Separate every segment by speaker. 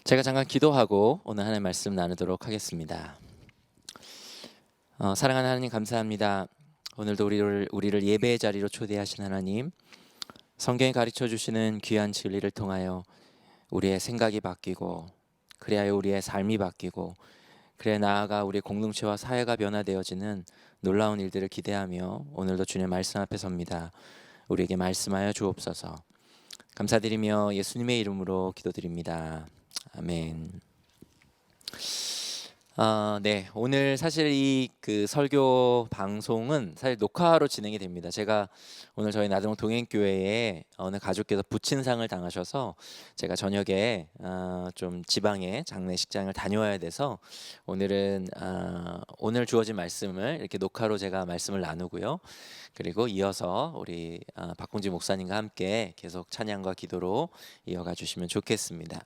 Speaker 1: 제가 잠깐 기도하고 오늘 하나님의 말씀 나누도록 하겠습니다. 사랑하는 하나님 감사합니다. 오늘도 우리를 예배의 자리로 초대하신 하나님, 성경이 가르쳐 주시는 귀한 진리를 통하여 우리의 생각이 바뀌고, 그래야 우리의 삶이 바뀌고, 그래 나아가 우리 공동체와 사회가 변화되어지는 놀라운 일들을 기대하며 오늘도 주님의 말씀 앞에 섭니다. 우리에게 말씀하여 주옵소서. 감사드리며 예수님의 이름으로 기도드립니다. 아멘. 네, 오늘 사실 이 설교 방송은 사실 녹화로 진행이 됩니다. 제가 오늘 저희 나들목 동행교회에 어느 가족께서 부친상을 당하셔서 제가 저녁에 좀 지방에 장례식장을 다녀와야 돼서 오늘은 오늘 주어진 말씀을 이렇게 녹화로 제가 말씀을 나누고요. 그리고 이어서 우리 박홍지 목사님과 함께 계속 찬양과 기도로 이어가 주시면 좋겠습니다.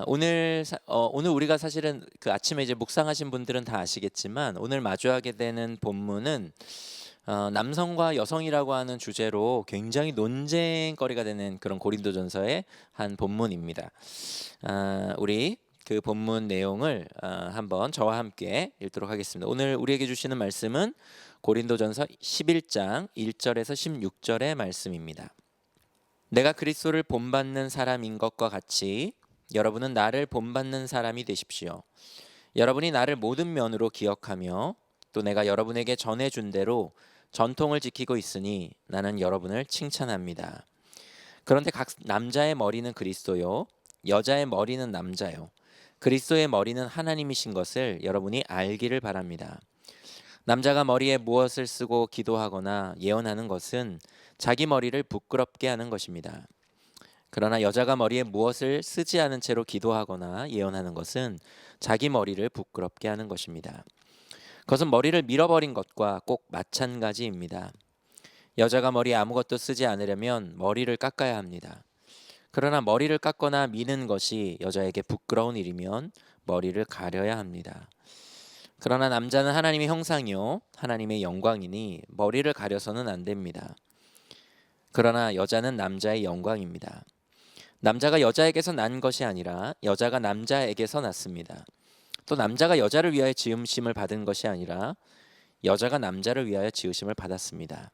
Speaker 1: 오늘 우리가 사실은 그 아침에 이제 묵상하신 분들은 다 아시겠지만 오늘 마주하게 되는 본문은 남성과 여성이라고 하는 주제로 굉장히 논쟁거리가 되는 그런 고린도전서의 한 본문입니다. 우리 그 본문 내용을 한번 저와 함께 읽도록 하겠습니다. 오늘 우리에게 주시는 말씀은 고린도전서 11장 1절에서 16절의 말씀입니다. 내가 그리스도를 본받는 사람인 것과 같이 여러분은 나를 본받는 사람이 되십시오. 여러분이 나를 모든 면으로 기억하며 또 내가 여러분에게 전해준 대로 전통을 지키고 있으니 나는 여러분을 칭찬합니다. 그런데 각 남자의 머리는 그리스도요, 여자의 머리는 남자요. 그리스도의 머리는 하나님이신 것을 여러분이 알기를 바랍니다. 남자가 머리에 무엇을 쓰고 기도하거나 예언하는 것은 자기 머리를 부끄럽게 하는 것입니다. 그러나 여자가 머리에 무엇을 쓰지 않은 채로 기도하거나 예언하는 것은 자기 머리를 부끄럽게 하는 것입니다. 그것은 머리를 밀어버린 것과 꼭 마찬가지입니다. 여자가 머리에 아무것도 쓰지 않으려면 머리를 깎아야 합니다. 그러나 머리를 깎거나 미는 것이 여자에게 부끄러운 일이면 머리를 가려야 합니다. 그러나 남자는 하나님의 형상이요 하나님의 영광이니 머리를 가려서는 안 됩니다. 그러나 여자는 남자의 영광입니다. 남자가 여자에게서 난 것이 아니라 여자가 남자에게서 났습니다. 또 남자가 여자를 위하여 지음심을 받은 것이 아니라 여자가 남자를 위하여 지으심을 받았습니다.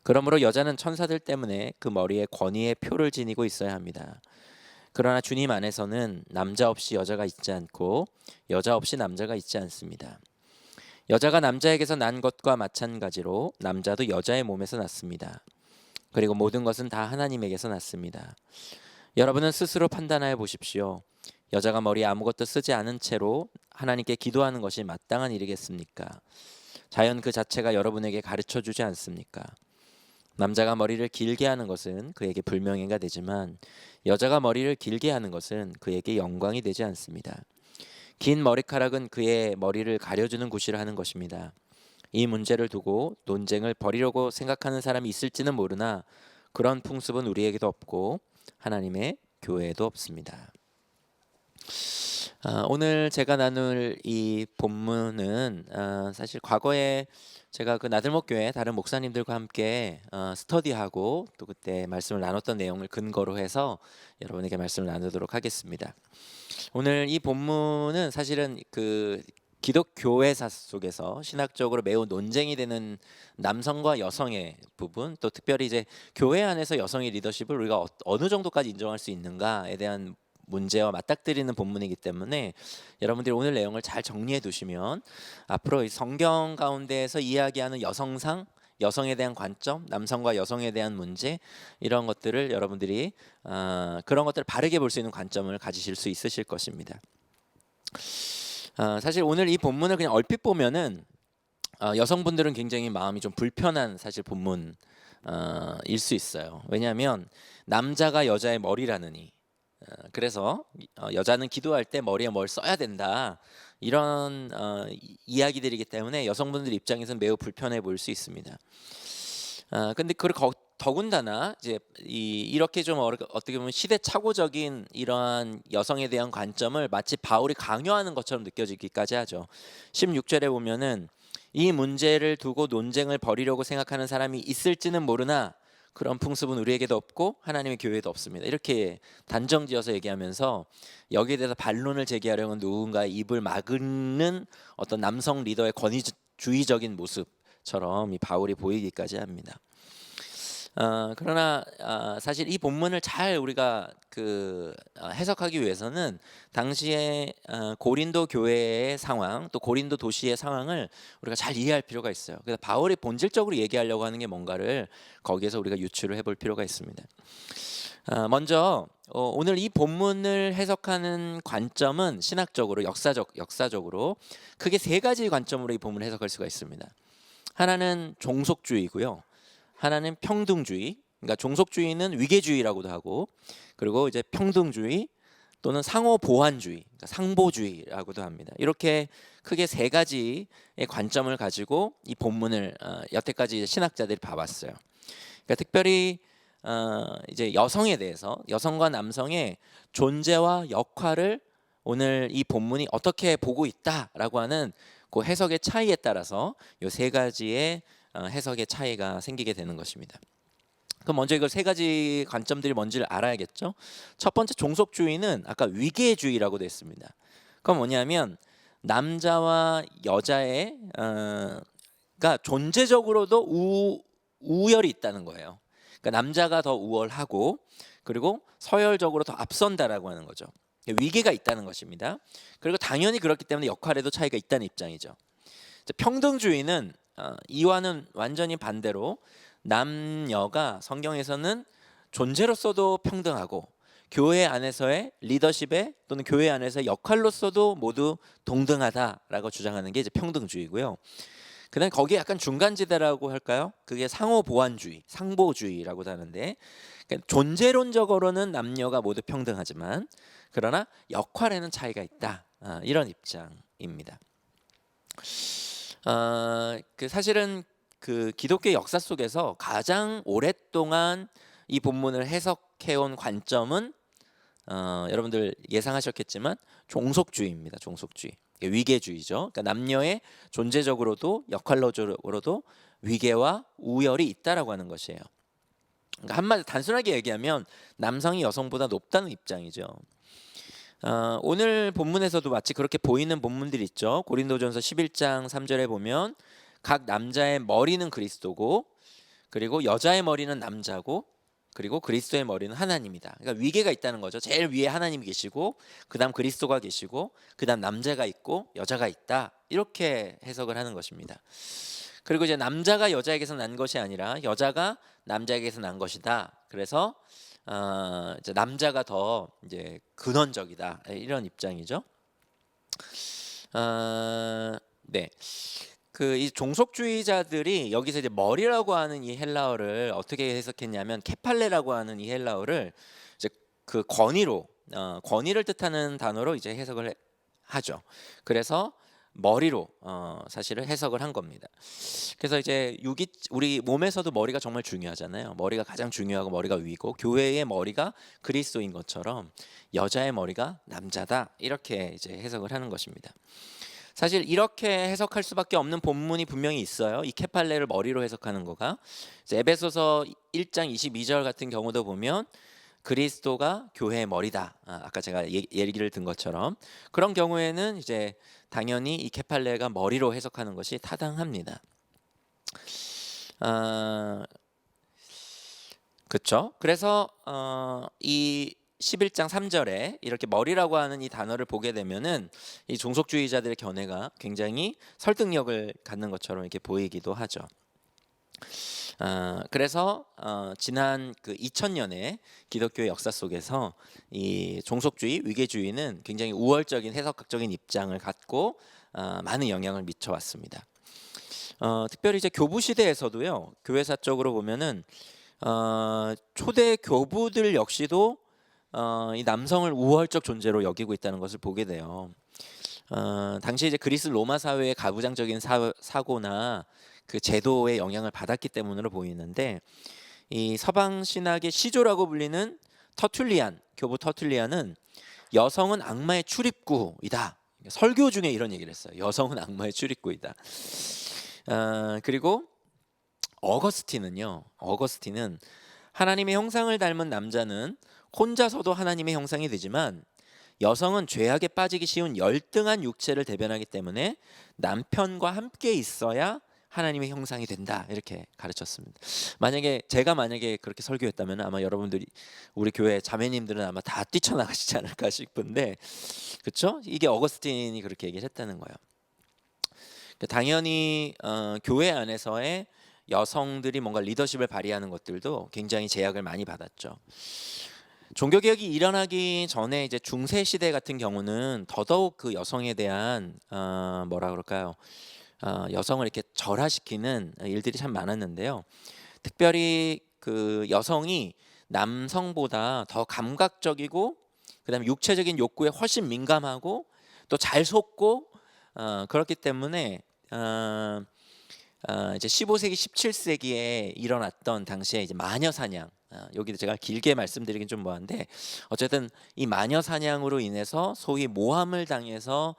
Speaker 1: 그러므로 여자는 천사들 때문에 그 머리에 권위의 표를 지니고 있어야 합니다. 그러나 주님 안에서는 남자 없이 여자가 있지 않고 여자 없이 남자가 있지 않습니다. 여자가 남자에게서 난 것과 마찬가지로 남자도 여자의 몸에서 났습니다. 그리고 모든 것은 다 하나님에게서 났습니다. 여러분은 스스로 판단하여 보십시오. 여자가 머리에 아무것도 쓰지 않은 채로 하나님께 기도하는 것이 마땅한 일이겠습니까? 자연 그 자체가 여러분에게 가르쳐 주지 않습니까? 남자가 머리를 길게 하는 것은 그에게 불명예가 되지만 여자가 머리를 길게 하는 것은 그에게 영광이 되지 않습니다. 긴 머리카락은 그의 머리를 가려주는 굿이라 하는 것입니다. 이 문제를 두고 논쟁을 벌이려고 생각하는 사람이 있을지는 모르나 그런 풍습은 우리에게도 없고 하나님의 교회에도 없습니다. 오늘 제가 나눌 이 본문은 사실 과거에 제가 그 나들목 교회 다른 목사님들과 함께 스터디하고 또 그때 말씀을 나눴던 내용을 근거로 해서 여러분에게 말씀을 나누도록 하겠습니다. 오늘 이 본문은 사실은 그 기독교회사 속에서 신학적으로 매우 논쟁이 되는 남성과 여성의 부분, 또 특별히 이제 교회 안에서 여성의 리더십을 우리가 어느 정도까지 인정할 수 있는가에 대한 문제와 맞닥뜨리는 본문이기 때문에 여러분들이 오늘 내용을 잘 정리해 두시면 앞으로 이 성경 가운데에서 이야기하는 여성상, 여성에 대한 관점, 남성과 여성에 대한 문제, 이런 것들을 여러분들이 그런 것들을 바르게 볼 수 있는 관점을 가지실 수 있으실 것입니다. 사실 오늘 이 본문을 그냥 얼핏 보면은 여성분들은 굉장히 마음이 좀 불편한 사실 본문일 수 있어요. 왜냐하면 남자가 여자의 머리라느니, 그래서 여자는 기도할 때 머리에 뭘 써야 된다, 이런 이야기들이기 때문에 여성분들 입장에서는 매우 불편해 보일 수 있습니다. 근데 더군다나 이제 이렇게 좀 어떻게 보면 시대착오적인 이러한 여성에 대한 관점을 마치 바울이 강요하는 것처럼 느껴지기까지 하죠. 16절에 보면은 이 문제를 두고 논쟁을 벌이려고 생각하는 사람이 있을지는 모르나 그런 풍습은 우리에게도 없고 하나님의 교회에도 없습니다. 이렇게 단정지어서 얘기하면서 여기에 대해서 반론을 제기하려는 누군가의 입을 막는 어떤 남성 리더의 권위주의적인 모습처럼 이 바울이 보이기까지 합니다. 그러나 사실 이 본문을 잘 우리가 해석하기 위해서는 당시에 고린도 교회의 상황, 또 고린도 도시의 상황을 우리가 잘 이해할 필요가 있어요. 그래서 바울이 본질적으로 얘기하려고 하는 게 뭔가를 거기에서 우리가 유추를 해볼 필요가 있습니다. 먼저 오늘 이 본문을 해석하는 관점은 신학적으로, 역사적으로 크게 세 가지 관점으로 이 본문을 해석할 수가 있습니다. 하나는 종속주의고요. 하나는 평등주의, 그러니까 종속주의는 위계주의라고도 하고, 그리고 이제 평등주의 또는 상호보완주의, 그러니까 상보주의라고도 합니다. 이렇게 크게 세 가지의 관점을 가지고 이 본문을 여태까지 신학자들이 봐왔어요. 그러니까 특별히 이제 여성에 대해서, 여성과 남성의 존재와 역할을 오늘 이 본문이 어떻게 보고 있다라고 하는 그 해석의 차이에 따라서 이 세 가지의 해석의 차이가 생기게 되는 것입니다. 그럼 먼저 이걸 세 가지 관점들이 뭔지를 알아야겠죠. 첫 번째, 종속주의는 아까 위계주의라고 되어 있습니다. 그건 뭐냐면 남자와 여자의 그러니까 존재적으로도 우열이 있다는 거예요. 그러니까 남자가 더 우월하고 그리고 서열적으로 더 앞선다라고 하는 거죠. 위계가 있다는 것입니다. 그리고 당연히 그렇기 때문에 역할에도 차이가 있다는 입장이죠. 평등주의는 이와는 완전히 반대로 남녀가 성경에서는 존재로서도 평등하고 교회 안에서의 리더십에 또는 교회 안에서의 역할로서도 모두 동등하다라고 주장하는 게 이제 평등주의고요. 그다음 거기에 약간 중간지대라고 할까요? 그게 상호보완주의, 상보주의라고도 하는데, 그러니까 존재론적으로는 남녀가 모두 평등하지만 그러나 역할에는 차이가 있다, 이런 입장입니다. 사실은 기독교 역사 속에서 가장 오랫동안 이 본문을 해석해온 관점은 여러분들 예상하셨겠지만 종속주의입니다. 종속주의, 위계주의죠. 그러니까 남녀의 존재적으로도 역할로적으로도 위계와 우열이 있다라고 하는 것이에요. 그러니까 한마디 단순하게 얘기하면 남성이 여성보다 높다는 입장이죠. 오늘 본문에서도 마치 그렇게 보이는 본문들이 있죠. 고린도전서 11장 3절에 보면 각 남자의 머리는 그리스도고 그리고 여자의 머리는 남자고 그리고 그리스도의 머리는 하나님이다. 그러니까 위계가 있다는 거죠. 제일 위에 하나님이 계시고 그다음 그리스도가 계시고 그다음 남자가 있고 여자가 있다. 이렇게 해석을 하는 것입니다. 그리고 이제 남자가 여자에게서 난 것이 아니라 여자가 남자에게서 난 것이다. 그래서 이제 남자가 더 이제 근원적이다, 이런 입장이죠. 네. 이 종속주의자들이 여기서 이제 머리라고 하는 이 헬라어를 어떻게 해석했냐면 케팔레라고 하는 이 헬라어를 이제 권위를 뜻하는 단어로 이제 해석을 하죠. 그래서 머리로 사실은 해석을 한 겁니다. 그래서 이제 우리 몸에서도 머리가 정말 중요하잖아요. 머리가 가장 중요하고 머리가 위고 교회의 머리가 그리스도인 것처럼 여자의 머리가 남자다, 이렇게 이제 해석을 하는 것입니다. 사실 이렇게 해석할 수밖에 없는 본문이 분명히 있어요. 이 케팔레를 머리로 해석하는 거가 이제 에베소서 1장 22절 같은 경우도 보면 그리스도가 교회의 머리다. 아까 제가 얘기를 든 것처럼 그런 경우에는 이제 당연히 이 케팔레가 머리로 해석하는 것이 타당합니다. 그렇죠? 그래서 이 11장 3절에 이렇게 머리라고 하는 이 단어를 보게 되면은 이 종속주의자들의 견해가 굉장히 설득력을 갖는 것처럼 이렇게 보이기도 하죠. 그래서 지난 2000년의 기독교의 역사 속에서 이 종속주의, 위계주의는 굉장히 우월적인 해석학적인 입장을 갖고 많은 영향을 미쳐왔습니다. 특별히 이제 교부 시대에서도요, 교회사적으로 보면은 초대 교부들 역시도 이 남성을 우월적 존재로 여기고 있다는 것을 보게 돼요. 당시 이제 그리스 로마 사회의 가부장적인 사고나 그 제도의 영향을 받았기 때문으로 보이는데, 이 서방 신학의 시조라고 불리는 교부 터툴리안은 여성은 악마의 출입구이다. 설교 중에 이런 얘기를 했어요. 여성은 악마의 출입구이다. 그리고 어거스틴은 하나님의 형상을 닮은 남자는 혼자서도 하나님의 형상이 되지만 여성은 죄악에 빠지기 쉬운 열등한 육체를 대변하기 때문에 남편과 함께 있어야 하나님의 형상이 된다, 이렇게 가르쳤습니다. 제가 만약에 그렇게 설교했다면 아마 여러분들이, 우리 교회 자매님들은 아마 다 뛰쳐나가시지 않을까 싶은데, 그렇죠? 이게 어거스틴이 그렇게 얘기를 했다는 거예요. 당연히 교회 안에서의 여성들이 뭔가 리더십을 발휘하는 것들도 굉장히 제약을 많이 받았죠. 종교개혁이 일어나기 전에 이제 중세 시대 같은 경우는 더더욱 그 여성에 대한 뭐라 그럴까요? 여성을 이렇게 절하시키는 일들이 참 많았는데요. 특별히 그 여성이 남성보다 더 감각적이고, 그다음에 육체적인 욕구에 훨씬 민감하고 또 잘 속고, 그렇기 때문에 이제 15세기, 17세기에 일어났던 당시에 이제 마녀 사냥, 여기도 제가 길게 말씀드리긴 좀 뭐한데, 어쨌든 이 마녀 사냥으로 인해서 소위 모함을 당해서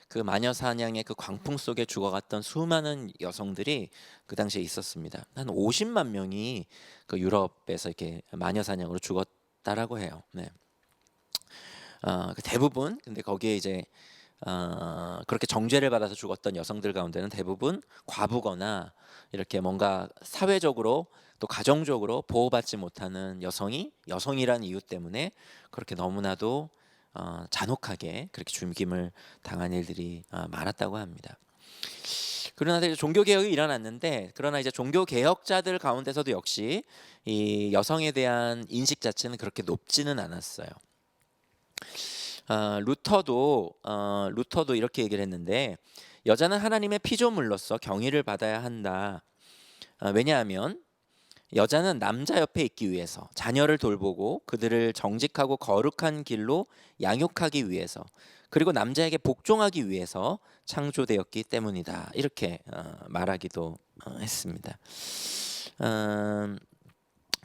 Speaker 1: 그 마녀 사냥의 그 광풍 속에 죽어갔던 수많은 여성들이 그 당시에 있었습니다. 한 50만 명이 그 유럽에서 이렇게 마녀 사냥으로 죽었다라고 해요. 네. 대부분, 근데 거기에 이제 그렇게 정죄를 받아서 죽었던 여성들 가운데는 대부분 과부거나 이렇게 뭔가 사회적으로 또 가정적으로 보호받지 못하는 여성이란 이유 때문에 그렇게 너무나도 잔혹하게 그렇게 죽임을 당한 일들이 많았다고 합니다. 그러나 이제 종교 개혁이 일어났는데, 그러나 이제 종교 개혁자들 가운데서도 역시 이 여성에 대한 인식 자체는 그렇게 높지는 않았어요. 루터도 이렇게 얘기를 했는데, 여자는 하나님의 피조물로서 경의를 받아야 한다. 왜냐하면 여자는 남자 옆에 있기 위해서, 자녀를 돌보고 그들을 정직하고 거룩한 길로 양육하기 위해서, 그리고 남자에게 복종하기 위해서 창조되었기 때문이다, 이렇게 말하기도 했습니다.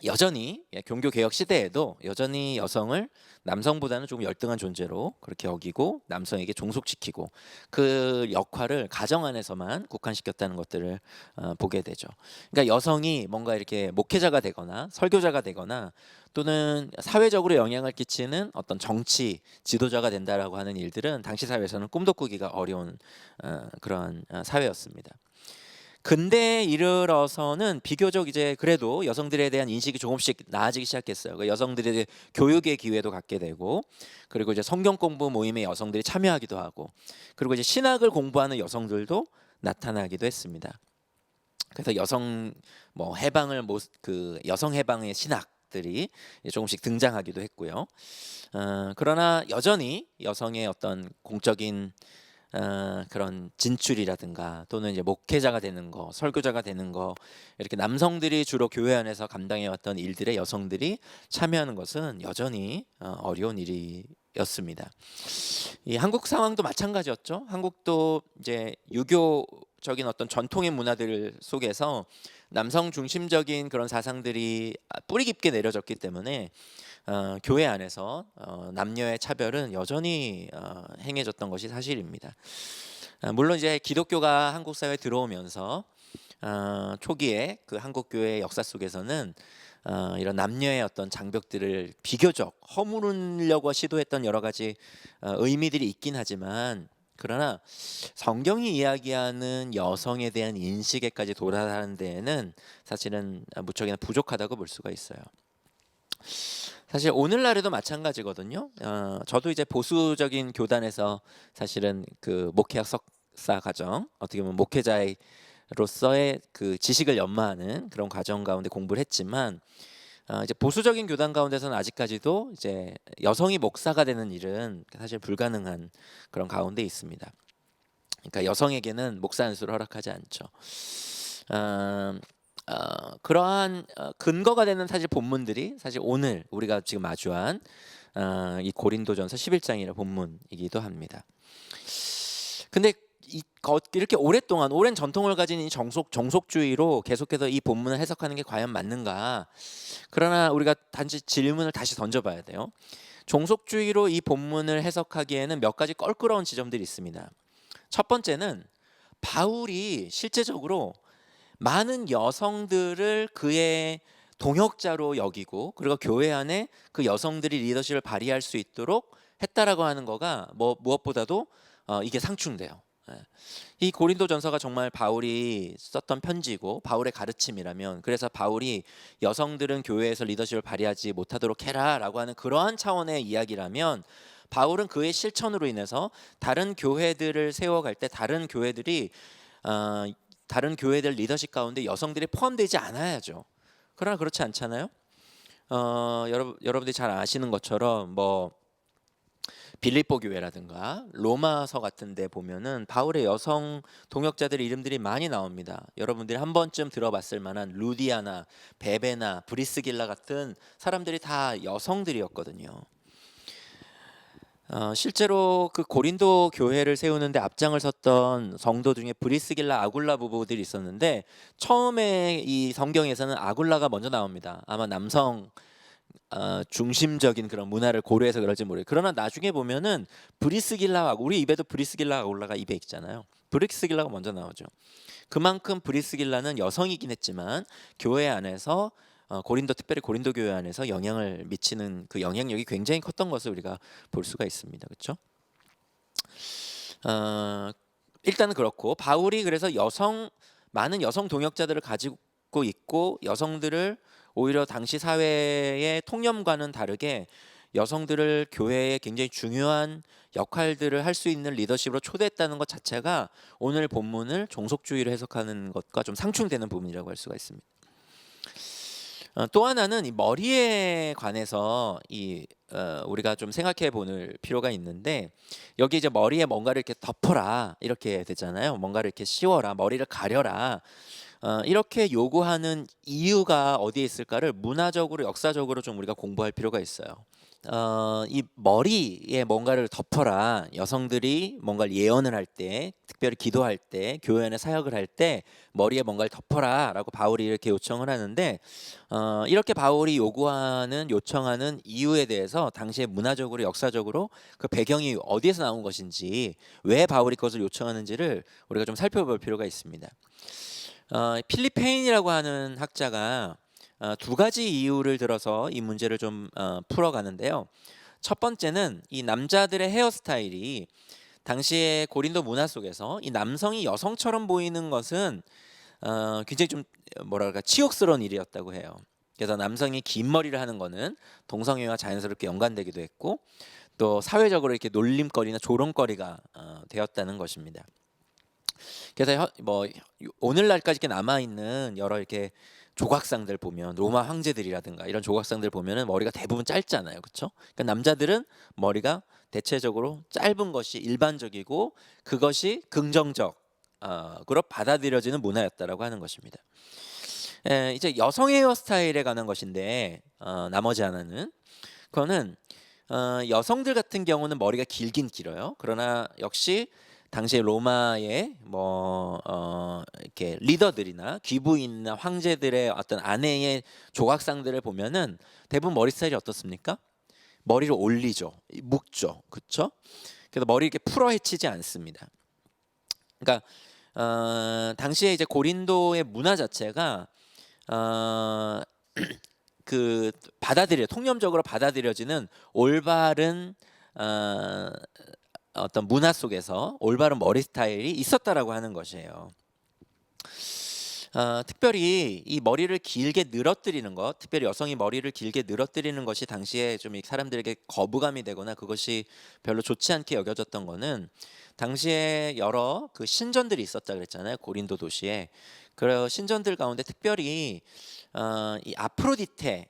Speaker 1: 여전히 종교 개혁 시대에도 여전히 여성을 남성보다는 조금 열등한 존재로 그렇게 여기고 남성에게 종속시키고 그 역할을 가정 안에서만 국한시켰다는 것들을 보게 되죠. 그러니까 여성이 뭔가 이렇게 목회자가 되거나 설교자가 되거나 또는 사회적으로 영향을 끼치는 어떤 정치 지도자가 된다라고 하는 일들은 당시 사회에서는 꿈도 꾸기가 어려운 그런 사회였습니다. 근대에 이르러서는 비교적 이제 그래도 여성들에 대한 인식이 조금씩 나아지기 시작했어요. 그 여성들의 교육의 기회도 갖게 되고, 그리고 이제 성경 공부 모임에 여성들이 참여하기도 하고, 그리고 이제 신학을 공부하는 여성들도 나타나기도 했습니다. 그래서 여성 해방의 신학들이 조금씩 등장하기도 했고요. 그러나 여전히 여성의 어떤 공적인 그런 진출이라든가 또는 이제 목회자가 되는 거, 설교자가 되는 거, 이렇게 남성들이 주로 교회 안에서 감당해 왔던 일들에 여성들이 참여하는 것은 여전히 어려운 일이었습니다. 이 한국 상황도 마찬가지였죠. 한국도 이제 유교적인 어떤 전통의 문화들 속에서 남성 중심적인 그런 사상들이 뿌리 깊게 내려졌기 때문에 교회 안에서 남녀의 차별은 여전히 행해졌던 것이 사실입니다. 물론 이제 기독교가 한국 사회에 들어오면서 초기에 그 한국 교회의 역사 속에서는 이런 남녀의 어떤 장벽들을 비교적 허무르려고 시도했던 여러 가지 의미들이 있긴 하지만, 그러나 성경이 이야기하는 여성에 대한 인식에까지 도달하는 데에는 사실은 무척이나 부족하다고 볼 수가 있어요. 사실 오늘날에도 마찬가지거든요. 저도 이제 보수적인 교단에서 사실은 그 목회학 석사 과정, 어떻게 보면 목회자로서의 그 지식을 연마하는 그런 과정 가운데 공부를 했지만, 이제 보수적인 교단 가운데서는 아직까지도 이제 여성이 목사가 되는 일은 사실 불가능한 그런 가운데 있습니다. 그러니까 여성에게는 목사 안수를 허락하지 않죠. 그러한 근거가 되는 사실 본문들이 사실 오늘 우리가 지금 마주한 이 고린도전서 11장이라는 본문이기도 합니다. 근데 이렇게 오랜 전통을 가진 이 정속주의로 계속해서 이 본문을 해석하는 게 과연 맞는가? 그러나 우리가 단지 질문을 다시 던져봐야 돼요. 종속주의로 이 본문을 해석하기에는 몇 가지 껄끄러운 지점들이 있습니다. 첫 번째는 바울이 실제적으로 많은 여성들을 그의 동역자로 여기고 그리고 교회 안에 그 여성들이 리더십을 발휘할 수 있도록 했다라고 하는 거가 무엇보다도 이게 상충돼요. 예. 이 고린도전서가 정말 바울이 썼던 편지고 바울의 가르침이라면, 그래서 바울이 여성들은 교회에서 리더십을 발휘하지 못하도록 해라라고 하는 그러한 차원의 이야기라면, 바울은 그의 실천으로 인해서 다른 교회들을 세워갈 때 다른 교회들이 다른 교회들 리더십 가운데 여성들이 포함되지 않아야죠. 그러나 그렇지 않잖아요. 여러분들이 잘 아시는 것처럼 뭐 빌립보 교회라든가 로마서 같은 데 보면은 바울의 여성 동역자들의 이름들이 많이 나옵니다. 여러분들이 한 번쯤 들어봤을 만한 루디아나, 베베나, 브리스길라 같은 사람들이 다 여성들이었거든요. 실제로 그 고린도 교회를 세우는데 앞장을 섰던 성도 중에 브리스길라, 아굴라 부부들이 있었는데, 처음에 이 성경에서는 아굴라가 먼저 나옵니다. 아마 남성 중심적인 그런 문화를 고려해서 그럴지 모르겠어요. 그러나 나중에 보면은 브리스길라, 우리 입에도 브리스길라, 아굴라가 입에 있잖아요. 브리스길라가 먼저 나오죠. 그만큼 브리스길라는 여성이긴 했지만 교회 안에서 고린도, 특별히 고린도 교회 안에서 영향을 미치는 그 영향력이 굉장히 컸던 것을 우리가 볼 수가 있습니다. 그렇죠? 일단은 그렇고, 바울이 그래서 많은 여성 동역자들을 가지고 있고, 여성들을 오히려 당시 사회의 통념과는 다르게 여성들을 교회에 굉장히 중요한 역할들을 할 수 있는 리더십으로 초대했다는 것 자체가 오늘 본문을 종속주의로 해석하는 것과 좀 상충되는 부분이라고 할 수가 있습니다. 또 하나는 이 머리에 관해서 우리가 좀 생각해 볼 필요가 있는데, 여기 이제 머리에 뭔가를 이렇게 덮어라 이렇게 되잖아요. 뭔가를 이렇게 씌워라, 머리를 가려라, 이렇게 요구하는 이유가 어디에 있을까를 문화적으로, 역사적으로 좀 우리가 공부할 필요가 있어요. 이 머리에 뭔가를 덮어라, 여성들이 뭔가를 예언을 할 때, 특별히 기도할 때, 교회 안에 사역을 할 때 머리에 뭔가를 덮어라 라고 바울이 이렇게 요청을 하는데, 이렇게 바울이 요청하는 이유에 대해서 당시에 문화적으로, 역사적으로 그 배경이 어디에서 나온 것인지, 왜 바울이 그것을 요청하는지를 우리가 좀 살펴볼 필요가 있습니다. 필립 페인이라고 하는 학자가 두 가지 이유를 들어서 이 문제를 좀 풀어가는데요. 첫 번째는 이 남자들의 헤어스타일이 당시의 고린도 문화 속에서 이 남성이 여성처럼 보이는 것은 굉장히 좀 치욕스러운 일이었다고 해요. 그래서 남성이 긴 머리를 하는 것은 동성애와 자연스럽게 연관되기도 했고, 또 사회적으로 이렇게 놀림거리나 조롱거리가 되었다는 것입니다. 그래서 오늘날까지 이렇게 남아 있는 여러 이렇게 조각상들 보면, 로마 황제들이라든가 이런 조각상들 보면은 머리가 대부분 짧잖아요, 그렇죠? 그러니까 남자들은 머리가 대체적으로 짧은 것이 일반적이고, 그것이 긍정적으로 받아들여지는 문화였다라고 하는 것입니다. 이제 여성의 헤어스타일에 관한 것인데, 나머지 하나는 그거는 여성들 같은 경우는 머리가 길긴 길어요. 그러나 역시 당시 로마의 이렇게 리더들이나 귀부인이나 황제들의 어떤 아내의 조각상들을 보면은 대부분 머리 스타일이 어떻습니까? 머리를 올리죠, 묶죠, 그렇죠? 그래서 머리 이렇게 풀어 헤치지 않습니다. 그러니까 당시에 이제 고린도의 문화 자체가 그 통념적으로 받아들여지는 올바른 어떤 문화 속에서 올바른 머리 스타일이 있었다라고 하는 것이에요. 특별히 이 머리를 길게 늘어뜨리는 것, 특별히 여성이 머리를 길게 늘어뜨리는 것이 당시에 좀 사람들에게 거부감이 되거나 그것이 별로 좋지 않게 여겨졌던 것은, 당시에 여러 그 신전들이 있었다 그랬잖아요, 고린도 도시에. 그 신전들 가운데 특별히 이 아프로디테를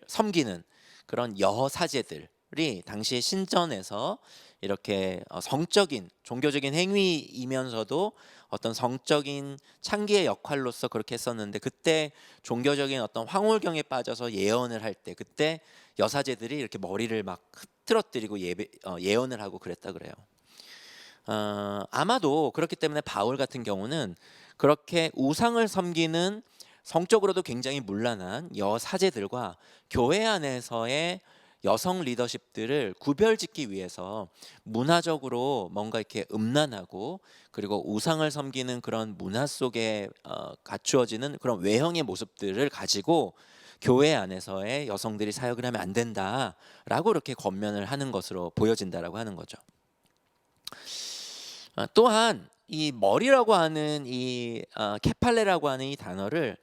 Speaker 1: 섬기는 그런 여사제들이 당시에 신전에서 이렇게 성적인, 종교적인 행위이면서도 어떤 성적인 창기의 역할로서 그렇게 했었는데, 그때 종교적인 어떤 황홀경에 빠져서 예언을 할 때 그때 여사제들이 이렇게 머리를 막 흐트러뜨리고 예언을 하고 그랬다 그래요. 아마도 그렇기 때문에 바울 같은 경우는 그렇게 우상을 섬기는 성적으로도 굉장히 문란한 여사제들과 교회 안에서의 여성 리더십들을 구별짓기 위해서 문화적으로 뭔가 이렇게 음란하고 그리고 우상을 섬기는 그런 문화 속에 갖추어지는 그런 외형의 모습들을 가지고 교회 안에서의 여성들이 사역을 하면 안 된다라고 이렇게 권면을 하는 것으로 보여진다라고 하는 거죠. 또한 이 머리라고 하는 이 케팔레라고 하는 이 단어를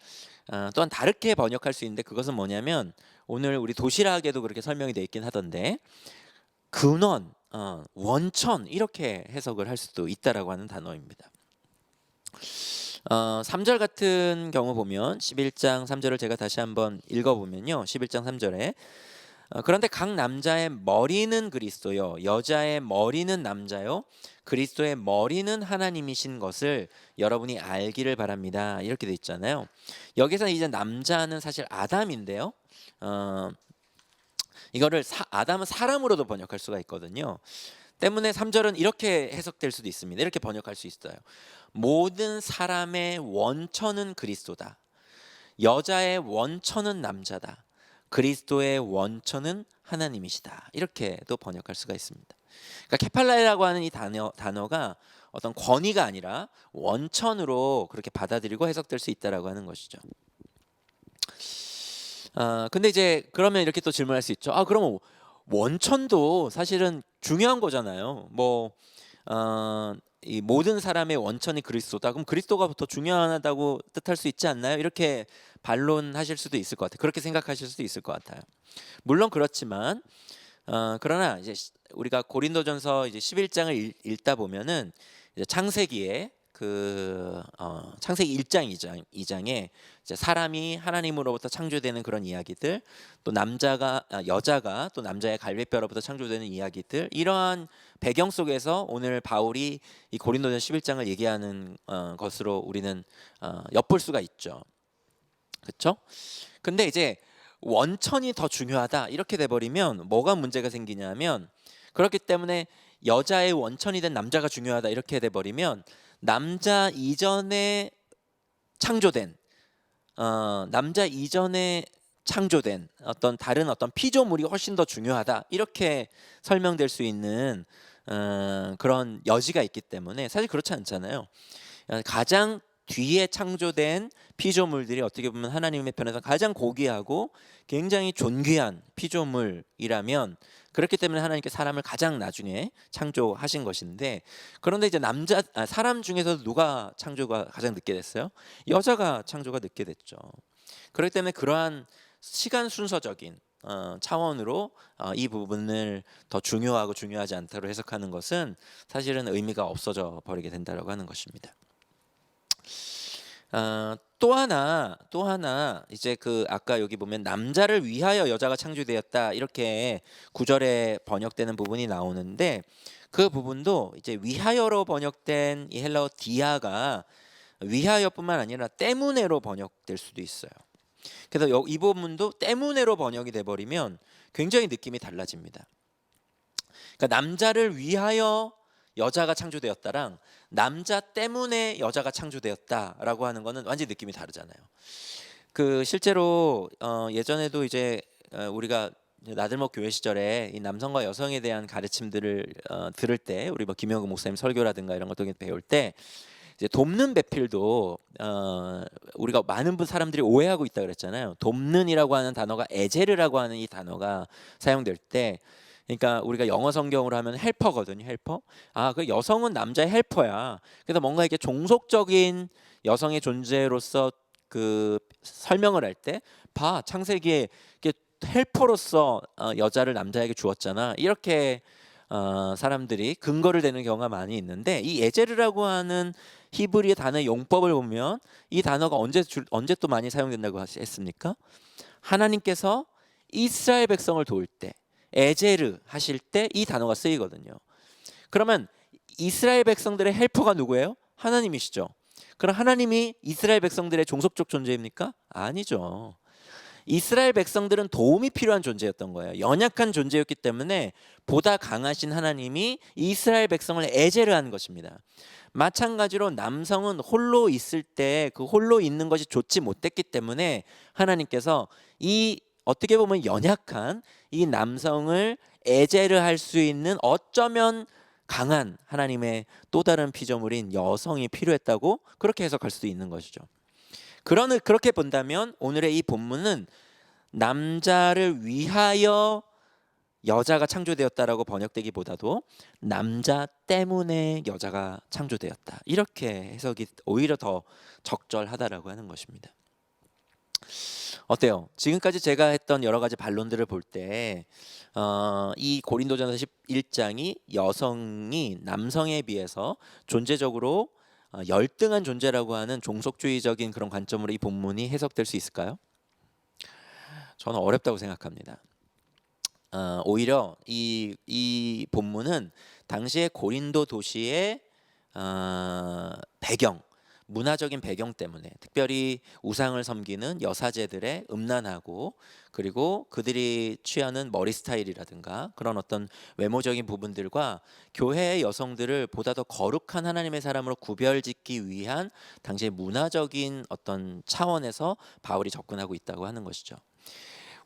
Speaker 1: 또한 다르게 번역할 수 있는데, 그것은 뭐냐면 오늘 우리 도시락에도 그렇게 설명이 되어 있긴 하던데 근원, 원천 이렇게 해석을 할 수도 있다라고 하는 단어입니다. 3절 같은 경우 보면 11장 3절을 제가 다시 한번 읽어보면요, 11장 3절에 그런데 각 남자의 머리는 그리스도요 여자의 머리는 남자요 그리스도의 머리는 하나님이신 것을 여러분이 알기를 바랍니다, 이렇게 돼 있잖아요. 여기서는 이제 남자는 사실 아담인데요, 이거를 아담은 사람으로도 번역할 수가 있거든요. 때문에 3절은 이렇게 해석될 수도 있습니다. 이렇게 번역할 수 있어요. 모든 사람의 원천은 그리스도다. 여자의 원천은 남자다. 그리스도의 원천은 하나님이시다. 이렇게도 번역할 수가 있습니다. 그러니까 케팔라이라고 하는 이 단어가 어떤 권위가 아니라 원천으로 그렇게 받아들이고 해석될 수 있다라고 하는 것이죠. 근데 이제 그러면 이렇게 또 질문할 수 있죠. 그럼 원천도 사실은 중요한 거잖아요. 이 모든 사람의 원천이 그리스도다. 그럼 그리스도가 더 중요하다고 뜻할 수 있지 않나요? 이렇게 반론하실 수도 있을 것 같아요. 그렇게 생각하실 수도 있을 것 같아요. 물론 그렇지만 그러나 이제 우리가 고린도전서 이제 11장을 읽다 보면은 이제 창세기에 창세기 1장 2장에 이제 사람이 하나님으로부터 창조되는 그런 이야기들, 또 여자가 또 남자의 갈비뼈로부터 창조되는 이야기들, 이러한 배경 속에서 오늘 바울이 이 고린도전 11장을 얘기하는 것으로 우리는 엿볼 수가 있죠. 그렇죠? 근데 이제 원천이 더 중요하다 이렇게 돼 버리면 뭐가 문제가 생기냐면, 그렇기 때문에 여자의 원천이 된 남자가 중요하다 이렇게 돼 버리면 남자 이전에 창조된 어떤 다른 어떤 피조물이 훨씬 더 중요하다 이렇게 설명될 수 있는 그런 여지가 있기 때문에, 사실 그렇지 않잖아요. 가장 뒤에 창조된 피조물들이 어떻게 보면 하나님의 편에서 가장 고귀하고 굉장히 존귀한 피조물이라면, 그렇기 때문에 하나님께 사람을 가장 나중에 창조하신 것인데, 그런데 이제 사람 중에서 누가 창조가 가장 늦게 됐어요? 여자가 창조가 늦게 됐죠. 그렇기 때문에 그러한 시간 순서적인 차원으로 이 부분을 더 중요하고 중요하지 않다고 해석하는 것은 사실은 의미가 없어져 버리게 된다고 하는 것입니다. 또 하나 이제 아까 여기 보면 남자를 위하여 여자가 창조되었다 이렇게 9절에 번역되는 부분이 나오는데, 그 부분도 이제 위하여로 번역된 이 헬라어 디아가 위하여뿐만 아니라 때문에로 번역될 수도 있어요. 그래서 이 부분도 때문에로 번역이 돼 버리면 굉장히 느낌이 달라집니다. 그러니까 남자를 위하여 여자가 창조되었다랑 남자 때문에 여자가 창조되었다라고 하는 거는 완전히 느낌이 다르잖아요. 실제로 예전에도 이제 우리가 나들목 교회 시절에 이 남성과 여성에 대한 가르침들을 들을 때, 우리 김영근 목사님 설교라든가 이런 것들 배울 때 이제 돕는 배필도 우리가 많은 사람들이 오해하고 있다 그랬잖아요. 돕는이라고 하는 단어가 에제르라고 하는 이 단어가 사용될 때, 그러니까 우리가 영어 성경으로 하면 헬퍼거든요. 헬퍼. 그 여성은 남자의 헬퍼야. 그래서 뭔가 이렇게 종속적인 여성의 존재로서 설명을 할 때, 창세기에 헬퍼로서 여자를 남자에게 주었잖아. 이렇게 사람들이 근거를 대는 경우가 많이 있는데, 이 에제르라고 하는 히브리의 단어의 용법을 보면 이 단어가 언제 또 많이 사용된다고 했습니까? 하나님께서 이스라엘 백성을 도울 때, 에제르 하실 때 이 단어가 쓰이거든요. 그러면 이스라엘 백성들의 헬퍼가 누구예요? 하나님이시죠. 그럼 하나님이 이스라엘 백성들의 종속적 존재입니까? 아니죠. 이스라엘 백성들은 도움이 필요한 존재였던 거예요. 연약한 존재였기 때문에 보다 강하신 하나님이 이스라엘 백성을 에제르한 것입니다. 마찬가지로 남성은 홀로 있을 때 홀로 있는 것이 좋지 못했기 때문에 하나님께서 이 어떻게 보면 연약한 이 남성을 애제를 할 수 있는 어쩌면 강한 하나님의 또 다른 피조물인 여성이 필요했다고 그렇게 해석할 수도 있는 것이죠. 그렇게 본다면 오늘의 이 본문은 남자를 위하여 여자가 창조되었다라고 번역되기보다도 남자 때문에 여자가 창조되었다, 이렇게 해석이 오히려 더 적절하다라고 하는 것입니다. 어때요? 지금까지 제가 했던 여러 가지 반론들을 볼 때 이 고린도전서 11장이 여성이 남성에 비해서 존재적으로 열등한 존재라고 하는 종속주의적인 그런 관점으로 이 본문이 해석될 수 있을까요? 저는 어렵다고 생각합니다. 오히려 이 본문은 당시의 고린도 도시의 배경, 문화적인 배경 때문에, 특별히 우상을 섬기는 여사제들의 음란하고 그리고 그들이 취하는 머리 스타일이라든가 그런 어떤 외모적인 부분들과 교회의 여성들을 보다 더 거룩한 하나님의 사람으로 구별짓기 위한 당시의 문화적인 어떤 차원에서 바울이 접근하고 있다고 하는 것이죠.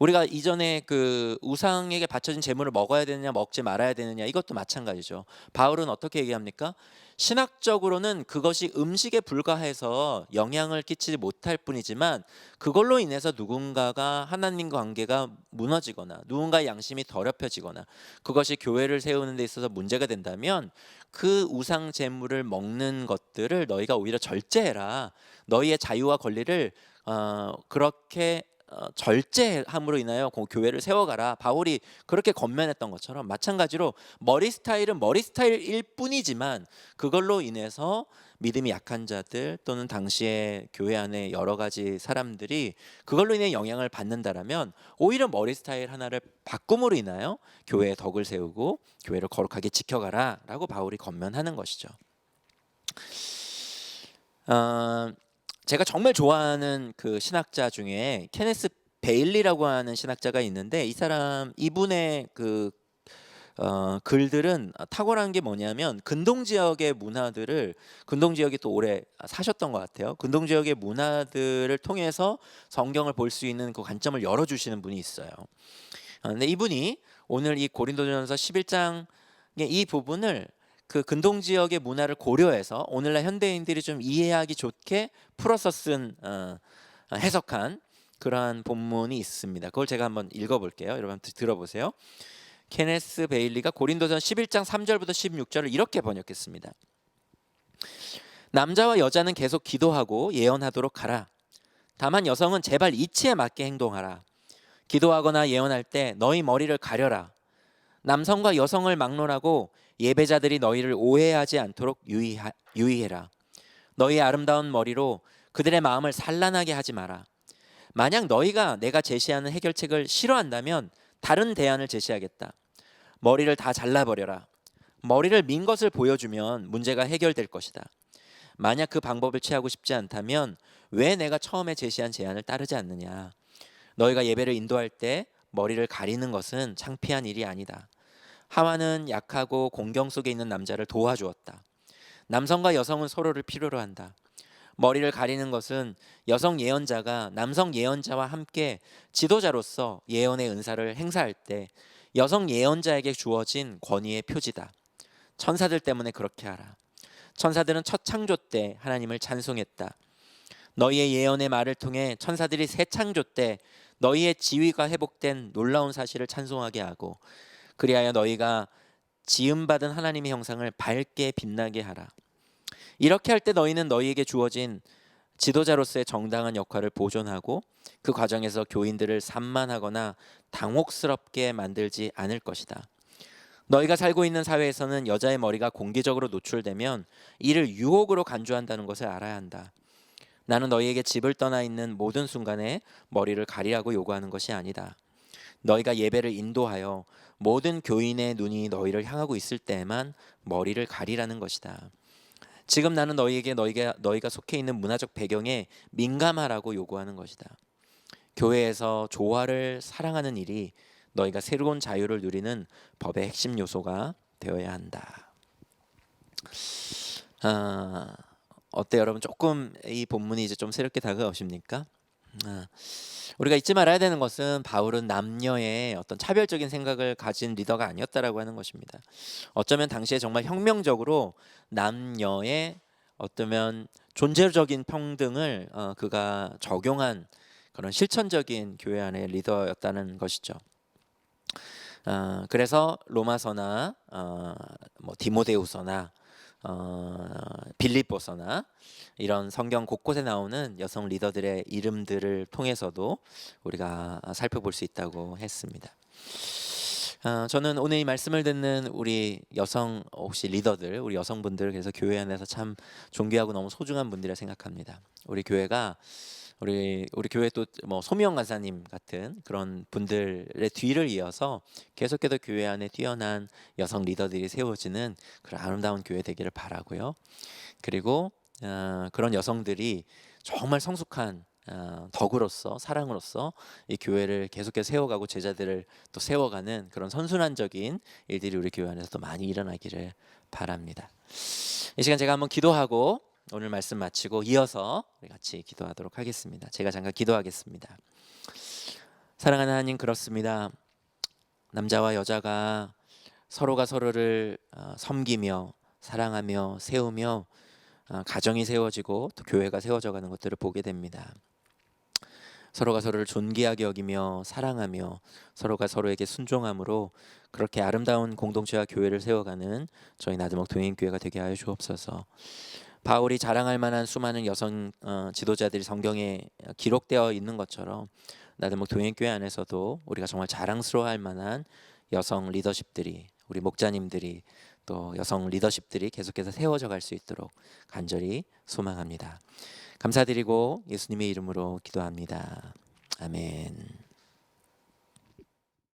Speaker 1: 우리가 이전에 그 우상에게 바쳐진 제물을 먹어야 되느냐 먹지 말아야 되느냐, 이것도 마찬가지죠. 바울은 어떻게 얘기합니까? 신학적으로는 그것이 음식에 불과해서 영향을 끼치지 못할 뿐이지만 그걸로 인해서 누군가가 하나님과 관계가 무너지거나 누군가의 양심이 더럽혀지거나 그것이 교회를 세우는 데 있어서 문제가 된다면 그 우상 제물을 먹는 것들을 너희가 오히려 절제해라. 너희의 자유와 권리를 그렇게 절제함으로 인하여 교회를 세워가라. 바울이 그렇게 권면했던 것처럼 마찬가지로 머리 스타일은 머리 스타일일 뿐이지만 그걸로 인해서 믿음이 약한 자들 또는 당시에 교회 안에 여러 가지 사람들이 그걸로 인해 영향을 받는다라면 오히려 머리 스타일 하나를 바꿈으로 인하여 교회의 덕을 세우고 교회를 거룩하게 지켜가라 라고 바울이 권면하는 것이죠. 제가 정말 좋아하는 그 신학자 중에 케네스 베일리라고 하는 신학자가 있는데 이분의 그 글들은 탁월한 게 뭐냐면 근동 지역의 문화들을, 근동 지역이 또 오래 사셨던 것 같아요. 근동 지역의 문화들을 통해서 성경을 볼 수 있는 그 관점을 열어주시는 분이 있어요. 근데 이분이 오늘 이 고린도전서 11장의 이 부분을 그 근동 지역의 문화를 고려해서 오늘날 현대인들이 좀 이해하기 좋게 풀어서 쓴 해석한 그러한 본문이 있습니다. 그걸 제가 한번 읽어볼게요. 여러분 들어보세요. 케네스 베일리가 고린도전 11장 3절부터 16절을 이렇게 번역했습니다. 남자와 여자는 계속 기도하고 예언하도록 하라. 다만 여성은 제발 이치에 맞게 행동하라. 기도하거나 예언할 때 너희 머리를 가려라. 남성과 여성을 막론하고 예배자들이 너희를 오해하지 않도록 유의해라. 너희의 아름다운 머리로 그들의 마음을 산란하게 하지 마라. 만약 너희가 내가 제시하는 해결책을 싫어한다면 다른 대안을 제시하겠다. 머리를 다 잘라버려라. 머리를 민 것을 보여주면 문제가 해결될 것이다. 만약 그 방법을 취하고 싶지 않다면 왜 내가 처음에 제시한 제안을 따르지 않느냐. 너희가 예배를 인도할 때 머리를 가리는 것은 창피한 일이 아니다. 하와는 약하고 공경 속에 있는 남자를 도와주었다. 남성과 여성은 서로를 필요로 한다. 머리를 가리는 것은 여성 예언자가 남성 예언자와 함께 지도자로서 예언의 은사를 행사할 때 여성 예언자에게 주어진 권위의 표지다. 천사들 때문에 그렇게 하라. 천사들은 첫 창조 때 하나님을 찬송했다. 너희의 예언의 말을 통해 천사들이 새 창조 때 너희의 지위가 회복된 놀라운 사실을 찬송하게 하고 그리하여 너희가 지음받은 하나님의 형상을 밝게 빛나게 하라. 이렇게 할 때 너희는 너희에게 주어진 지도자로서의 정당한 역할을 보존하고 그 과정에서 교인들을 산만하거나 당혹스럽게 만들지 않을 것이다. 너희가 살고 있는 사회에서는 여자의 머리가 공개적으로 노출되면 이를 유혹으로 간주한다는 것을 알아야 한다. 나는 너희에게 집을 떠나 있는 모든 순간에 머리를 가리라고 요구하는 것이 아니다. 너희가 예배를 인도하여 모든 교인의 눈이 너희를 향하고 있을 때에만 머리를 가리라는 것이다. 지금 나는 너희에게 너희가 속해 있는 문화적 배경에 민감하라고 요구하는 것이다. 교회에서 조화를 사랑하는 일이 너희가 새로운 자유를 누리는 법의 핵심 요소가 되어야 한다. 어때요, 여러분? 조금 이 본문이 이제 좀 새롭게 다가오십니까? 아, 우리가 잊지 말아야 되는 것은 바울은 남녀의 어떤 차별적인 생각을 가진 리더가 아니었다라고 하는 것입니다. 어쩌면 당시에 정말 혁명적으로 남녀의 어쩌면 존재적인 평등을 그가 적용한 그런 실천적인 교회 안의 리더였다는 것이죠. 그래서 로마서나 뭐 디모데후서나 빌립보서나 이런 성경 곳곳에 나오는 여성 리더들의 이름들을 통해서도 우리가 살펴볼 수 있다고 했습니다. 저는 오늘 이 말씀을 듣는 우리 여성 혹시 리더들, 우리 여성분들 그래서 교회 안에서 참 존귀하고 너무 소중한 분들이라 생각합니다. 우리 교회가 우리 교회 또 뭐 소명 간사님 같은 그런 분들의 뒤를 이어서 계속해서 교회 안에 뛰어난 여성 리더들이 세워지는 그런 아름다운 교회 되기를 바라고요. 그리고 그런 여성들이 정말 성숙한 덕으로서 사랑으로서 이 교회를 계속해서 세워가고 제자들을 또 세워가는 그런 선순환적인 일들이 우리 교회 안에서 또 많이 일어나기를 바랍니다. 이 시간 제가 한번 기도하고 오늘 말씀 마치고 이어서 우리 같이 기도하도록 하겠습니다. 제가 잠깐 기도하겠습니다. 사랑하는 하나님, 그렇습니다. 남자와 여자가 서로가 서로를 섬기며 사랑하며 세우며 가정이 세워지고 또 교회가 세워져 가는 것들을 보게 됩니다. 서로가 서로를 존귀하게 여기며 사랑하며 서로가 서로에게 순종함으로 그렇게 아름다운 공동체와 교회를 세워가는 저희 나들목 동행교회가 되게 하여 주옵소서. 바울이 자랑할 만한 수많은 여성 지도자들이 성경에 기록되어 있는 것처럼 나들목 동행교회 안에서도 우리가 정말 자랑스러워할 만한 여성 리더십들이, 우리 목자님들이 또 여성 리더십들이 계속해서 세워져 갈 수 있도록 간절히 소망합니다. 감사드리고 예수님의 이름으로 기도합니다. 아멘.